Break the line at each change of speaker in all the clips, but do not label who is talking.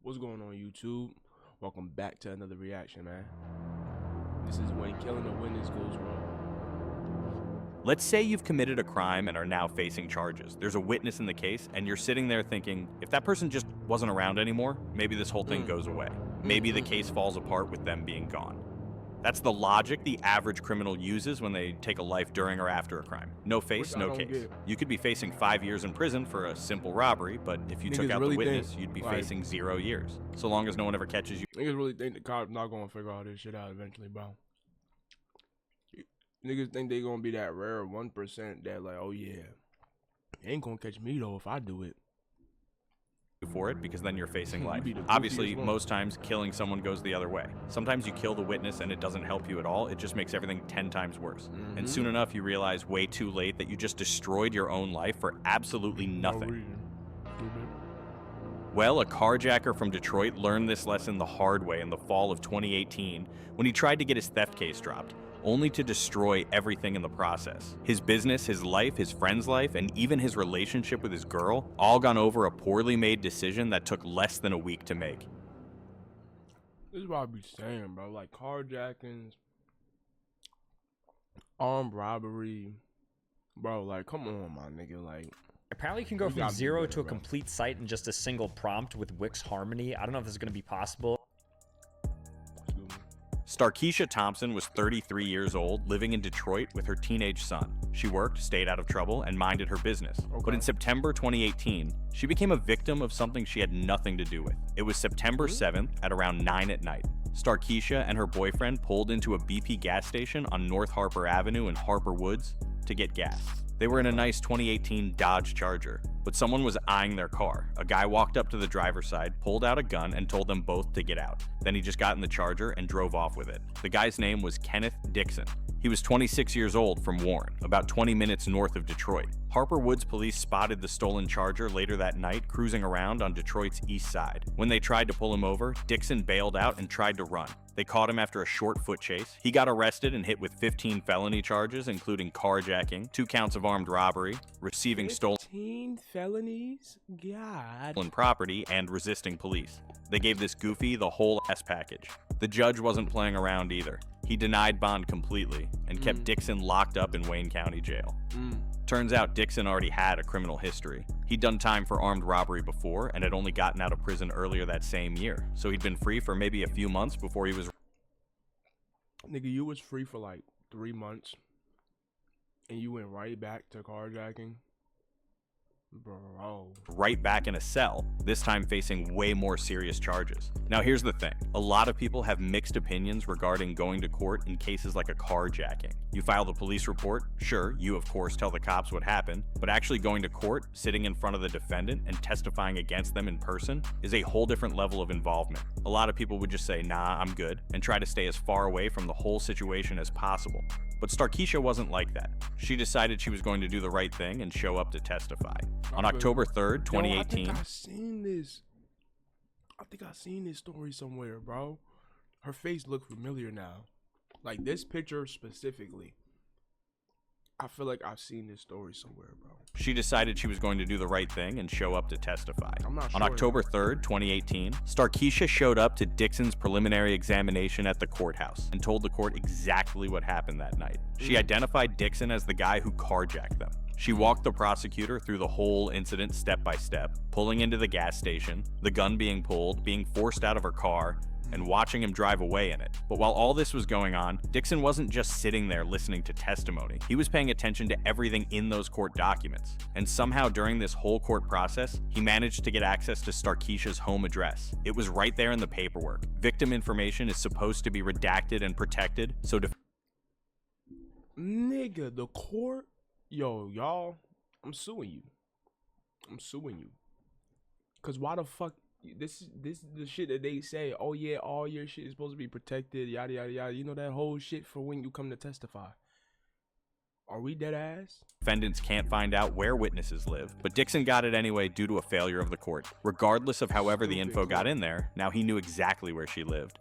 What's going on, YouTube? Welcome back to another reaction, man. This is when killing a witness goes wrong.
Let's say you've committed a crime and are now facing charges. There's a witness in the case, and you're sitting there thinking, if that person just wasn't around anymore, maybe this whole thing goes away. Maybe the case falls apart with them being gone. That's the logic the average criminal uses when they take a life during or after a crime. No face, no case. You could be facing 5 years in prison for a simple robbery, but if you took out the witness, you'd be facing 0 years, so long as no one ever catches you.
Niggas really think the cops not gonna figure all this shit out eventually, bro. Niggas think they gonna be that rare 1% that like, oh yeah, they ain't gonna catch me though if I do it.
For it, because then you're facing life. Obviously, most times killing someone goes the other way. Sometimes you kill the witness and it doesn't help you at all, it just makes everything 10 times worse. And soon enough you realize way too late that you just destroyed your own life for absolutely nothing. Well, a carjacker from Detroit learned this lesson the hard way in the fall of 2018 when he tried to get his theft case dropped, only to destroy everything in the process. His business, his life, his friend's life, and even his relationship with his girl, all gone over a poorly made decision that took less than a week to make.
This is what I be saying, bro. Like carjackings, armed robbery, bro. Like, come on, my nigga. Like,
apparently you can go from 0 to a complete site in just a single prompt with Wix Harmony. I don't know if this is going to be possible.
Starkeisha Thompson was 33 years old, living in Detroit with her teenage son. She worked, stayed out of trouble, and minded her business. But in September 2018, she became a victim of something she had nothing to do with. It was September 7th at around 9 at night. Starkeisha and her boyfriend pulled into a BP gas station on North Harper Avenue in Harper Woods to get gas. They were in a nice 2018 Dodge Charger, but someone was eyeing their car. A guy walked up to the driver's side, pulled out a gun, and told them both to get out. Then he just got in the Charger and drove off with it. The guy's name was Kenneth Dixon. He was 26 years old from Warren, about 20 minutes north of Detroit. Harper Woods police spotted the stolen Charger later that night cruising around on Detroit's east side. When they tried to pull him over, Dixon bailed out and tried to run. They caught him after a short foot chase. He got arrested and hit with 15 felony charges, including carjacking, 2 counts of armed robbery, receiving stolen
felonies, God,
property, and resisting police. They gave this goofy the whole ass package. The judge wasn't playing around either. He denied bond completely and kept Dixon locked up in Wayne County Jail. Turns out Dixon already had a criminal history. He'd done time for armed robbery before and had only gotten out of prison earlier that same year, so he'd been free for maybe a few months before he was...
Nigga, you was free for like 3 months and you went right back to carjacking? Bro.
Right back in a cell, this time facing way more serious charges. Now here's the thing, a lot of people have mixed opinions regarding going to court in cases like a carjacking. You file the police report, sure, you of course tell the cops what happened, but actually going to court, sitting in front of the defendant and testifying against them in person is a whole different level of involvement. A lot of people would just say, nah, I'm good, and try to stay as far away from the whole situation as possible. But Starkeisha wasn't like that. She decided she was going to do the right thing and show up to testify. On October 3rd, 2018...
I think I've seen this. I think I've seen this story somewhere, bro. Her face looked familiar now. Like this picture specifically. I feel like I've seen this story somewhere, bro.
She decided she was going to do the right thing and show up to testify.
I'm not sure.
On October 3rd, 2018, Starkeisha showed up to Dixon's preliminary examination at the courthouse and told the court exactly what happened that night. She identified Dixon as the guy who carjacked them. She walked the prosecutor through the whole incident step by step, pulling into the gas station, the gun being pulled, being forced out of her car, and watching him drive away in it. But while all this was going on, Dixon wasn't just sitting there listening to testimony. He was paying attention to everything in those court documents. And somehow during this whole court process, he managed to get access to Starkeisha's home address. It was right there in the paperwork. Victim information is supposed to be redacted and protected, so
nigga, the court? Yo, y'all, I'm suing you. I'm suing you. Cause why the fuck? This is the shit that they say. Oh yeah, all your shit is supposed to be protected. Yada yada yada. You know that whole shit for when you come to testify. Are we dead ass?
Defendants can't find out where witnesses live, but Dixon got it anyway due to a failure of the court. Regardless of however the info got in there, now he knew exactly where she lived.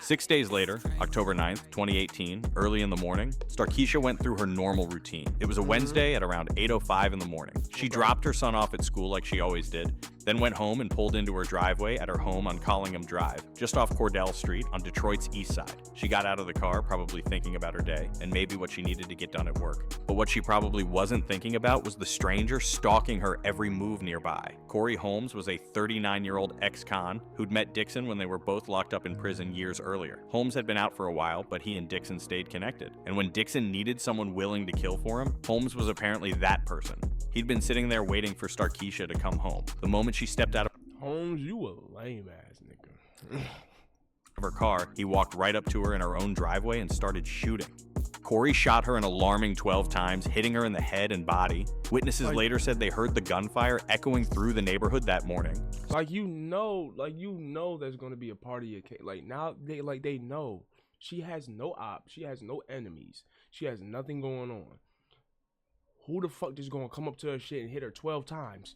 6 days later, October 9th, 2018, early in the morning, Starkeisha went through her normal routine. It was a Wednesday at around 8:05 in the morning. She dropped her son off at school like she always did, then went home and pulled into her driveway at her home on Collingham Drive, just off Cordell Street on Detroit's east side. She got out of the car, probably thinking about her day, and maybe what she needed to get done at work. But what she probably wasn't thinking about was the stranger stalking her every move nearby. Corey Holmes was a 39-year-old ex-con who'd met Dixon when they were both locked up in prison years earlier. Holmes had been out for a while, but he and Dixon stayed connected. And when Dixon needed someone willing to kill for him, Holmes was apparently that person. He'd been sitting there waiting for Starkeisha to come home. The moment she stepped out of
Holmes, you a lame ass nigga.
her car, he walked right up to her in her own driveway and started shooting. Corey shot her an alarming 12 times, hitting her in the head and body. Witnesses later said they heard the gunfire echoing through the neighborhood that morning.
You know there's gonna be a party of like now they know she has no ops, she has no enemies, she has nothing going on. Who the fuck just gonna come up to her shit and hit her 12 times?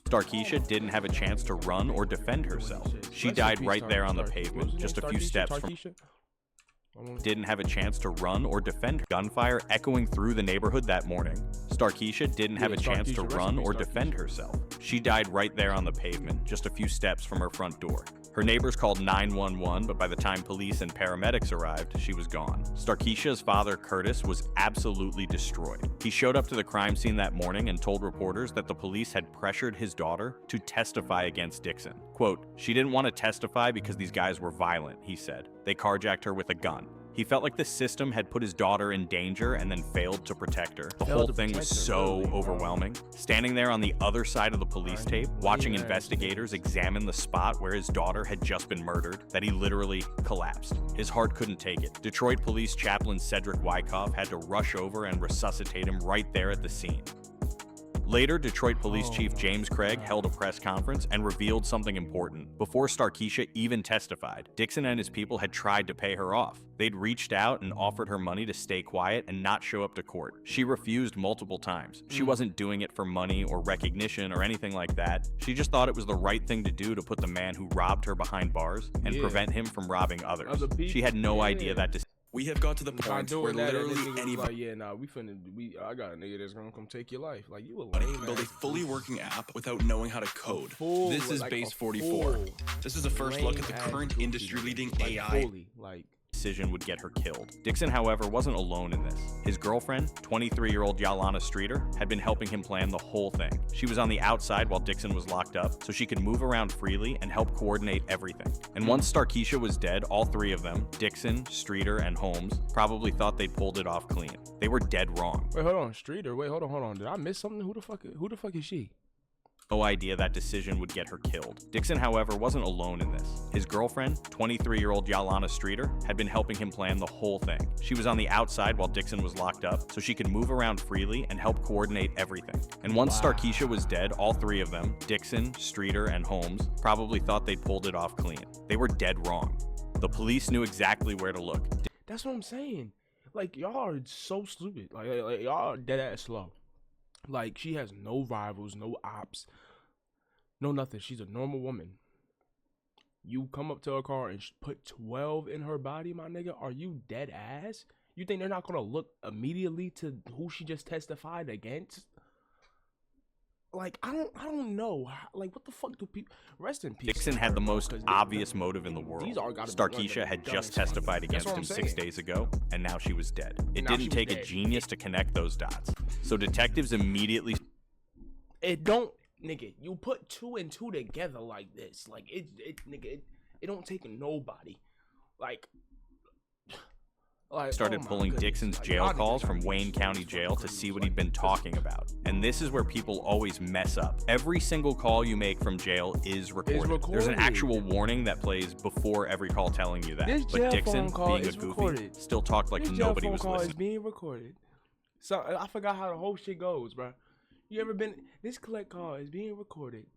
Starkeisha didn't have a chance to run or defend herself. She died right there on the pavement, just a few steps from... Didn't have a chance to run or defend her. Gunfire echoing through the neighborhood that morning. Starkeisha didn't have a chance to run or defend herself. She died right there on the pavement, just a few steps from her front door. Her neighbors called 911, but by the time police and paramedics arrived, she was gone. Starkeisha's father, Curtis, was absolutely destroyed. He showed up to the crime scene that morning and told reporters that the police had pressured his daughter to testify against Dixon. Quote, "She didn't want to testify because these guys were violent," he said. "They carjacked her with a gun." He felt like the system had put his daughter in danger and then failed to protect her. The whole thing was so overwhelming. Standing there on the other side of the police tape, watching investigators examine the spot where his daughter had just been murdered, that he literally collapsed. His heart couldn't take it. Detroit Police Chaplain Cedric Wyckoff had to rush over and resuscitate him right there at the scene. Later, Detroit Police Chief James Craig held a press conference and revealed something important. Before Starkeisha even testified, Dixon and his people had tried to pay her off. They'd reached out and offered her money to stay quiet and not show up to court. She refused multiple times. She wasn't doing it for money or recognition or anything like that. She just thought it was the right thing to do to put the man who robbed her behind bars and prevent him from robbing others. She had no idea that
we have got to the point where literally anybody
I got a nigga that's gonna come take your life. Like, you a lame
build a fully working app without knowing how to code. This is Base 44. This is a first look at the current industry-leading AI.
Decision would get her killed. Dixon, however, wasn't alone in this. His girlfriend, 23-year-old Yalana Streeter, had been helping him plan the whole thing. She was on the outside while Dixon was locked up, so she could move around freely and help coordinate everything. And once Starkeisha was dead, all three of them, Dixon, Streeter, and Holmes, probably thought they'd pulled it off clean. They were dead wrong.
Wait, hold on, Streeter. Wait, hold on. Did I miss something? Who the fuck is she?
No idea that decision would get her killed. Dixon, however, wasn't alone in this. His girlfriend, 23-year-old Yalana Streeter, had been helping him plan the whole thing. She was on the outside while Dixon was locked up, so she could move around freely and help coordinate everything. And once Starkeisha was dead, all three of them, Dixon, Streeter, and Holmes, probably thought they'd pulled it off clean. They were dead wrong. The police knew exactly where to look.
That's what I'm saying. Like, y'all are so stupid. Like y'all are dead ass slow. Like, she has no rivals, no ops, no nothing. She's a normal woman. You come up to her car and put 12 in her body, my nigga? Are you dead ass? You think they're not gonna look immediately to who she just testified against? Like, I don't know. Like, what the fuck do people... Rest in peace.
Dixon had the most obvious motive in the world. Starkeisha had just testified against him 6 days ago, and now she was dead. It didn't take a genius to connect those dots. So detectives immediately...
It don't... Nigga, you put 2 and 2 together like this. Like, nigga, it don't take nobody. Like
started pulling Dixon's jail calls from Wayne County Jail to see what he'd been talking about. And this is where people always mess up. Every single call you make from jail is recorded. There's an actual warning that plays before every call telling you that. But Dixon, being a goofy, still talked like nobody was listening.
Is being recorded. So I forgot how the whole shit goes, bro. You ever been... This collect call is being recorded.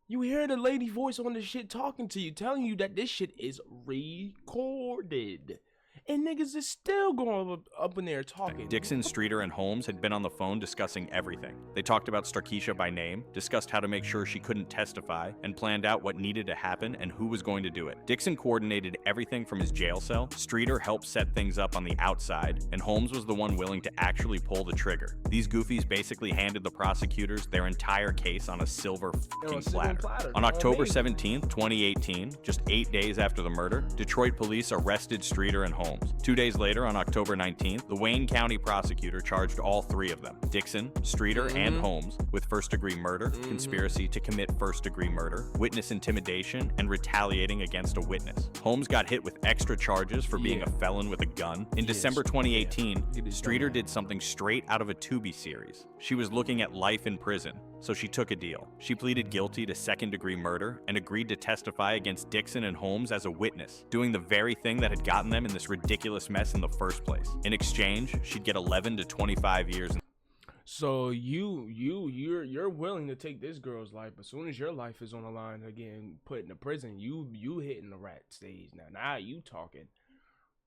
You hear the lady voice on the shit talking to you, telling you that this shit is recorded. and niggas is still going up in there talking.
Dixon, Streeter, and Holmes had been on the phone discussing everything. They talked about Starkeisha by name, discussed how to make sure she couldn't testify, and planned out what needed to happen and who was going to do it. Dixon coordinated everything from his jail cell, Streeter helped set things up on the outside, and Holmes was the one willing to actually pull the trigger. These goofies basically handed the prosecutors their entire case on a silver fucking platter. On October 17th, 2018, just 8 days after the murder, Detroit police arrested Streeter and Holmes. 2 days later, on October 19th, the Wayne County prosecutor charged all three of them, Dixon, Streeter, and Holmes, with first-degree murder, conspiracy to commit first-degree murder, witness intimidation, and retaliating against a witness. Holmes got hit with extra charges for being a felon with a gun. In December 2018, Streeter did something straight out of a Tubi series. She was looking at life in prison, so she took a deal. She pleaded guilty to second-degree murder and agreed to testify against Dixon and Holmes as a witness, doing the very thing that had gotten them in this ridiculous mess in the first place. In exchange, she'd get 11 to 25 years.
So you're willing to take this girl's life, but as soon as your life is on the line again, put in the prison, you hitting the rat stage now. Now you talking.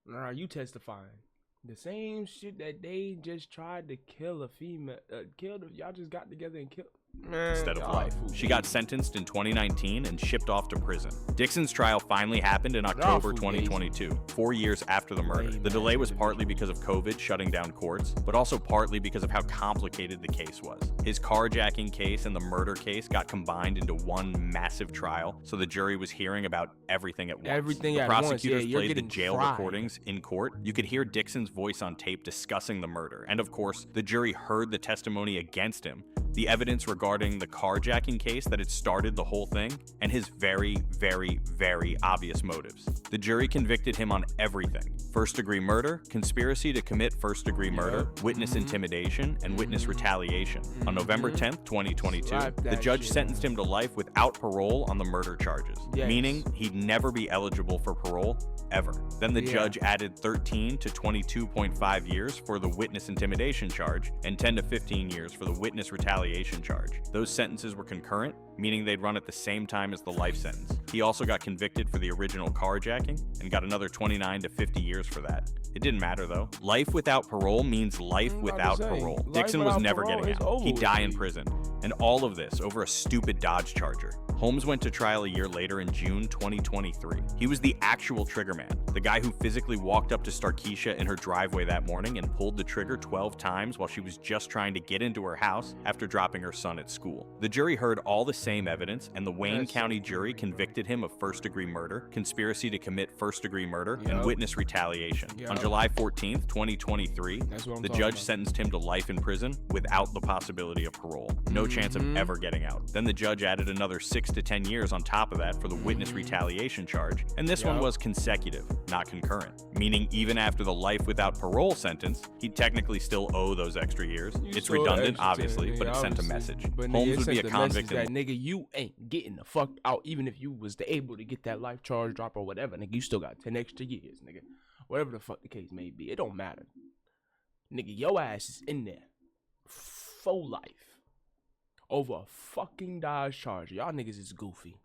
Now you testifying. The same shit that they just tried to kill a female, y'all just got together and killed.
Instead of life. She got sentenced in 2019 and shipped off to prison. Dixon's trial finally happened in October 2022, 4 years after the murder. The delay was partly because of COVID shutting down courts, but also partly because of how complicated the case was. His carjacking case and the murder case got combined into one massive trial, so the jury was hearing about everything at once. The prosecutors played the jail recordings in court. You could hear Dixon's voice on tape discussing the murder, and of course, the jury heard the testimony against him, the evidence regarding the carjacking case that had started the whole thing, and his very, very, very obvious motives. The jury convicted him on everything: first-degree murder, conspiracy to commit first-degree murder, witness intimidation, and witness retaliation. On November 10th, 2022, the judge sentenced him to life without parole on the murder charges, meaning he'd never be eligible for parole ever. Then the judge added 13 to 22.5 years for the witness intimidation charge and 10 to 15 years for the witness retaliation charge. Those sentences were concurrent, meaning they'd run at the same time as the life sentence. He also got convicted for the original carjacking and got another 29 to 50 years for that. It didn't matter though. Life without parole means life without parole. Dixon was never getting out. He'd die in prison. And all of this over a stupid Dodge Charger. Holmes went to trial a year later in June 2023. He was the actual trigger man, the guy who physically walked up to Starkeisha in her driveway that morning and pulled the trigger 12 times while she was just trying to get into her house after dropping her son at school. The jury heard all the same evidence, and the Wayne County jury convicted him of first-degree murder, conspiracy to commit first-degree murder, and witness retaliation. On July 14th, 2023, the judge sentenced him to life in prison without the possibility of parole. No chance of ever getting out. Then the judge added another 6 to 10 years on top of that for the witness retaliation charge, and this one was consecutive, not concurrent, meaning even after the life without parole sentence, he'd technically still owe those extra years. It's redundant, obviously, but it sent a message. Holmes would be a convict.
That nigga, you ain't getting the fuck out, even if you was able to get that life charge drop or whatever, nigga. You still got 10 extra years, nigga. Whatever the fuck the case may be, it don't matter, nigga. Your ass is in there for life over a fucking Dodge Charger. Y'all niggas is goofy.